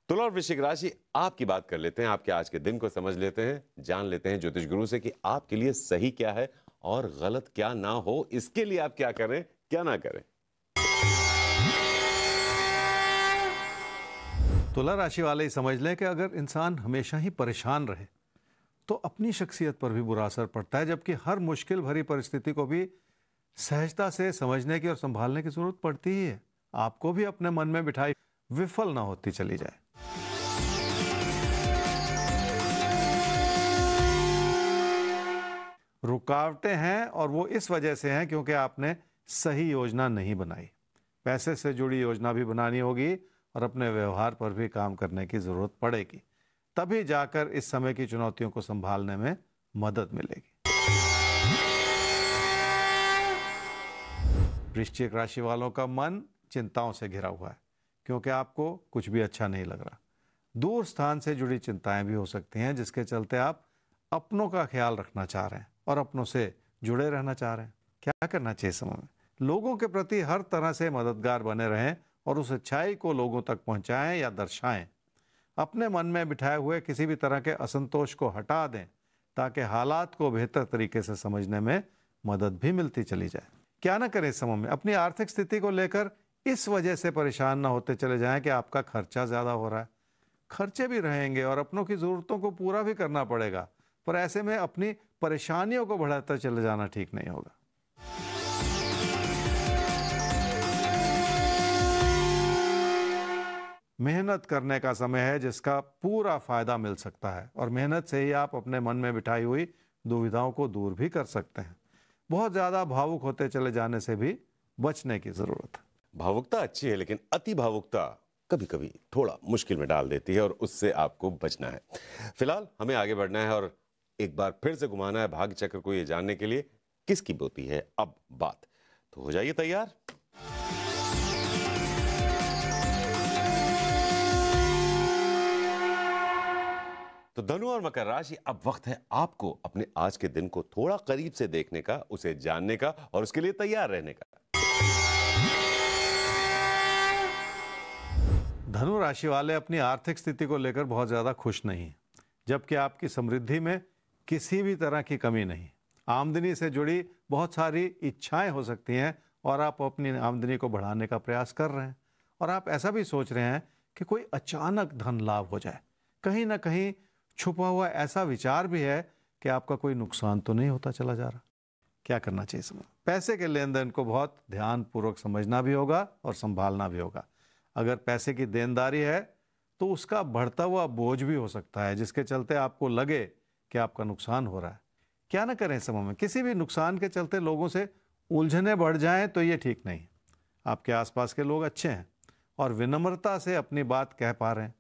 तुला और वृश्चिक राशि, आपकी बात कर लेते हैं। आपके आज के दिन को समझ लेते हैं, जान लेते हैं ज्योतिष गुरु से कि आपके लिए सही क्या है और गलत क्या ना हो। इसके लिए आप क्या करें, क्या ना करें। तुला राशि वाले ही समझ लें कि अगर इंसान हमेशा ही परेशान रहे तो अपनी शख्सियत पर भी बुरा असर पड़ता है, जबकि हर मुश्किल भरी परिस्थिति को भी सहजता से समझने की और संभालने की जरूरत पड़ती ही है। आपको भी अपने मन में बिठाई विफल ना होती चली जाए। रुकावटें हैं और वो इस वजह से हैं क्योंकि आपने सही योजना नहीं बनाई। पैसे से जुड़ी योजना भी बनानी होगी और अपने व्यवहार पर भी काम करने की जरूरत पड़ेगी, तभी जाकर इस समय की चुनौतियों को संभालने में मदद मिलेगी। वृश्चिक राशि वालों का मन चिंताओं से घिरा हुआ है क्योंकि आपको कुछ भी अच्छा नहीं लग रहा। दूर स्थान से जुड़ी चिंताएं भी हो सकती हैं, जिसके चलते आप अपनों का ख्याल रखना चाह रहे हैं और अपनों से जुड़े रहना चाह रहे हैं। क्या करना चाहिए समय में? लोगों के प्रति हर तरह से मददगार बने रहें और उस अच्छाई को लोगों तक पहुंचाएं या दर्शाएं। अपने मन में बिठाए हुए किसी भी तरह के असंतोष को हटा दें ताकि हालात को बेहतर तरीके से समझने में मदद भी मिलती चली जाए। क्या ना करें इस समय में? अपनी आर्थिक स्थिति को लेकर इस वजह से परेशान ना होते चले जाएं कि आपका खर्चा ज़्यादा हो रहा है। खर्चे भी रहेंगे और अपनों की ज़रूरतों को पूरा भी करना पड़ेगा, पर ऐसे में अपनी परेशानियों को बढ़ाते चले जाना ठीक नहीं होगा। मेहनत करने का समय है जिसका पूरा फायदा मिल सकता है और मेहनत से ही आप अपने मन में बिठाई हुई दुविधाओं को दूर भी कर सकते हैं। बहुत ज़्यादा भावुक होते चले जाने से भी बचने की ज़रूरत है। भावुकता अच्छी है, लेकिन अति भावुकता कभी कभी थोड़ा मुश्किल में डाल देती है और उससे आपको बचना है। फिलहाल हमें आगे बढ़ना है और एक बार फिर से घुमाना है भाग्य चक्र को, ये जानने के लिए किसकी होती है अब बात। तो हो जाइए तैयार। तो धनु और मकर राशि, अब वक्त है आपको अपने आज के दिन को थोड़ा करीब से देखने का, उसे जानने का और उसके लिए तैयार रहने का। धनु राशि वाले अपनी आर्थिक स्थिति को लेकर बहुत ज़्यादा खुश नहीं हैं, जबकि आपकी समृद्धि में किसी भी तरह की कमी नहीं। आमदनी से जुड़ी बहुत सारी इच्छाएं हो सकती हैं और आप अपनी आमदनी को बढ़ाने का प्रयास कर रहे हैं और आप ऐसा भी सोच रहे हैं कि कोई अचानक धन लाभ हो जाए। कहीं ना कहीं छुपा हुआ ऐसा विचार भी है कि आपका कोई नुकसान तो नहीं होता चला जा रहा। क्या करना चाहिए समय? पैसे के लेन देन को बहुत ध्यानपूर्वक समझना भी होगा और संभालना भी होगा। अगर पैसे की देनदारी है तो उसका बढ़ता हुआ बोझ भी हो सकता है, जिसके चलते आपको लगे कि आपका नुकसान हो रहा है। क्या ना करें समय में? किसी भी नुकसान के चलते लोगों से उलझने बढ़ जाएं तो ये ठीक नहीं। आपके आसपास के लोग अच्छे हैं और विनम्रता से अपनी बात कह पा रहे हैं,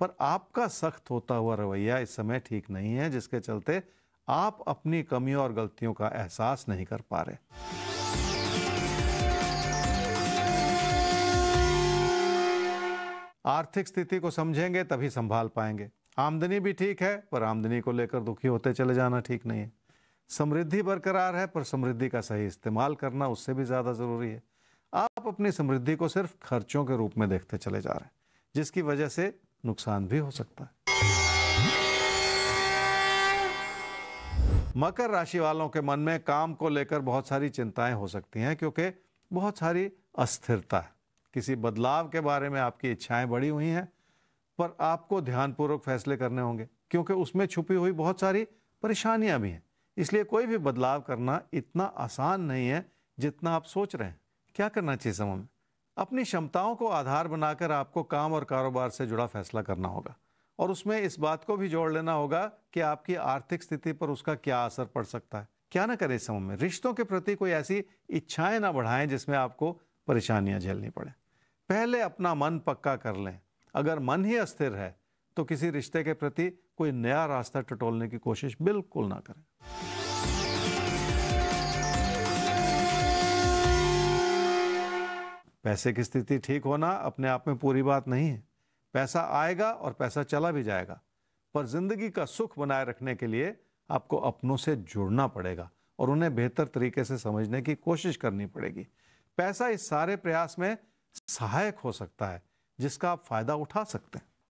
पर आपका सख्त होता हुआ रवैया इस समय ठीक नहीं है, जिसके चलते आप अपनी कमियों और गलतियों का एहसास नहीं कर पा रहे। आर्थिक स्थिति को समझेंगे तभी संभाल पाएंगे। आमदनी भी ठीक है, पर आमदनी को लेकर दुखी होते चले जाना ठीक नहीं है। समृद्धि बरकरार है, पर समृद्धि का सही इस्तेमाल करना उससे भी ज़्यादा ज़रूरी है। आप अपनी समृद्धि को सिर्फ खर्चों के रूप में देखते चले जा रहे हैं, जिसकी वजह से नुकसान भी हो सकता है। मकर राशि वालों के मन में काम को लेकर बहुत सारी चिंताएं हो सकती हैं क्योंकि बहुत सारी अस्थिरता है। किसी बदलाव के बारे में आपकी इच्छाएं बढ़ी हुई हैं, पर आपको ध्यानपूर्वक फैसले करने होंगे क्योंकि उसमें छुपी हुई बहुत सारी परेशानियां भी हैं। इसलिए कोई भी बदलाव करना इतना आसान नहीं है जितना आप सोच रहे हैं। क्या करना चाहिए समय में? अपनी क्षमताओं को आधार बनाकर आपको काम और कारोबार से जुड़ा फैसला करना होगा और उसमें इस बात को भी जोड़ लेना होगा कि आपकी आर्थिक स्थिति पर उसका क्या असर पड़ सकता है। क्या ना करें इस समय में? रिश्तों के प्रति कोई ऐसी इच्छाएं ना बढ़ाएं जिसमें आपको परेशानियां झेलनी पड़े। पहले अपना मन पक्का कर लें। अगर मन ही अस्थिर है तो किसी रिश्ते के प्रति कोई नया रास्ता टटोलने की कोशिश बिल्कुल ना करें। पैसे की स्थिति ठीक होना अपने आप में पूरी बात नहीं है। पैसा आएगा और पैसा चला भी जाएगा, पर जिंदगी का सुख बनाए रखने के लिए आपको अपनों से जुड़ना पड़ेगा और उन्हें बेहतर तरीके से समझने की कोशिश करनी पड़ेगी। पैसा इस सारे प्रयास में सहायक हो सकता है जिसका आप फायदा उठा सकते हैं।